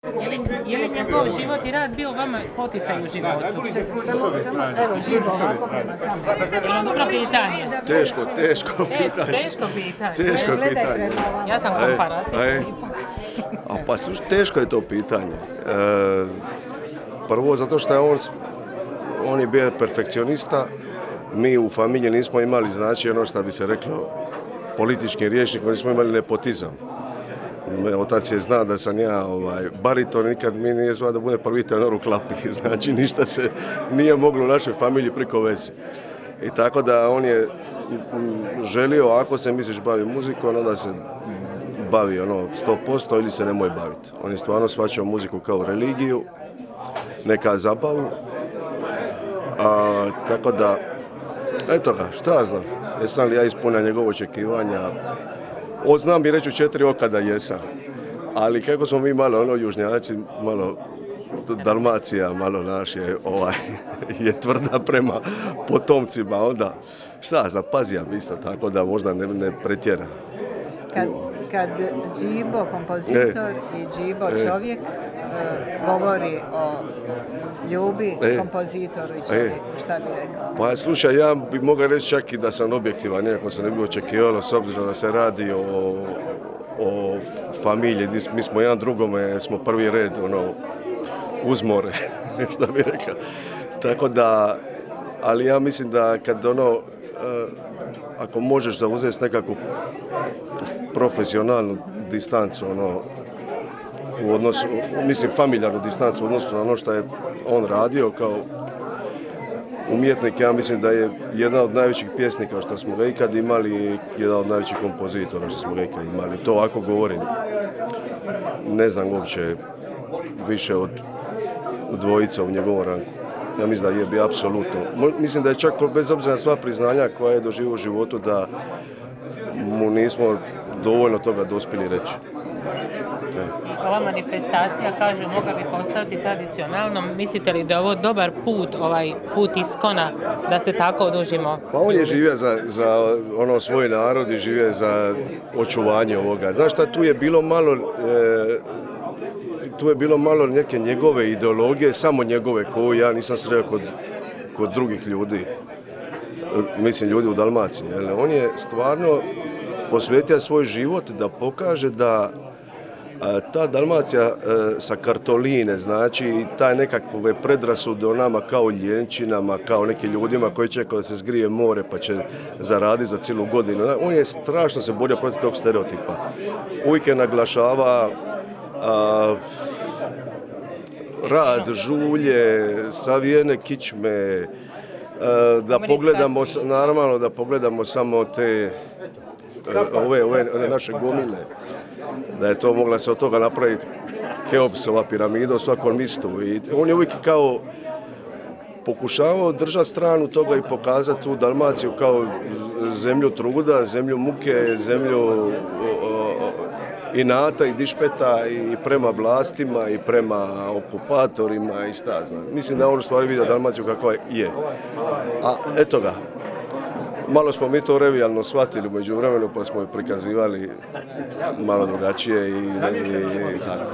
Je li njegov život i rad bio vama poticaj u životu? Evo, živo ovako prema kameru. Vrlo dobro pitanje. Teško pitanje. Teško pitanje. Teško Gledaj pitanje. prema ovamo. Ja sam komparativ ipak. A pa teško je to pitanje. Prvo zato što je on je bio perfekcionista. Mi u familiji nismo imali, znači ono što bi se reklo političkim rječnikom, nismo imali nepotizam. Otac je zna da sam ja bariton, nikad mi nije zvao da bude prvi tenor u klapi, znači ništa se nije moglo u našoj familiji priko veze. I tako da on je želio, ako se misliš bavi muzikom, onda se bavi 100% ili se nemoj baviti. On je stvarno shvaćao muziku kao religiju, neka zabavu, tako da, eto ga, šta znam, jesam li ja ispunio njegovo očekivanja. Znam bi reći u 4 oka da jesam, ali kako smo mi malo južnjaci, malo Dalmacija, malo naš je tvrda prema potomcima, onda šta znam, pazijam isto, tako da možda ne pretjera. Kad Džibo, kompozitor i Džibo, čovjek, govori o ljubi kompozitoru i čovjeku, šta bi rekao? Pa slušaj, ja bi mogao reći čak i da sam objektivan, nekako se ne bi očekivalo, s obzirom da se radi o familiji, mi smo jedan drugome, smo prvi red, uzmore, šta bi rekao. Tako da, ali ja mislim da kad ako možeš zauzeti nekakvu profesionalnu distancu, u odnosu, mislim familijarnu distancu u odnosu na ono što je on radio kao umjetnik, ja mislim da je jedan od najvećih pjesnika što smo ga ikad imali i jedan od najvećih kompozitora što smo ga ikad imali. To ovako govorim, ne znam uopće više od dvojica u njegovom rangu. Ja mislim da je bio apsolutno. Mislim da je čak bez obzira na sva priznanja koja je doživio u životu da mu nismo dovoljno toga dospjeli reći. I ova manifestacija, kaže, mogla bi postati tradicionalnom. Mislite li da je ovo dobar put, put iskona, da se tako odužimo? Pa on je živio za svoj narod i živio za očuvanje ovoga. Znaš šta, tu je bilo malo neke njegove ideologije, samo njegove, koju ja nisam sreo kod drugih ljudi, mislim ljudi u Dalmaciji. On je stvarno posvetio svoj život da pokaže da ta Dalmacija sa kartoline, znači taj nekakve predrasude o nama kao ljenčinama, kao nekim ljudima koji čekaju da se zgrije more pa će zaraditi za cijelu godinu. On je strašno se borio protiv tog stereotipa. Uvijek je naglašava rad, žulje, savijene kičme, da pogledamo, naravno da pogledamo samo te ove naše gomile, da je to mogla se od toga napraviti Keopsova piramida u svakom mistu. I on je uvijek kao pokušavao držati stranu toga i pokazati tu Dalmaciju kao zemlju truda, zemlju muke, zemlju inata i dišpeta i prema vlastima i prema okupatorima i šta znam. Mislim da on u stvari vidio Dalmaciju kakva je. A eto ga, malo smo mi to revijalno shvatili među vremenu pa smo je prikazivali malo drugačije i tako.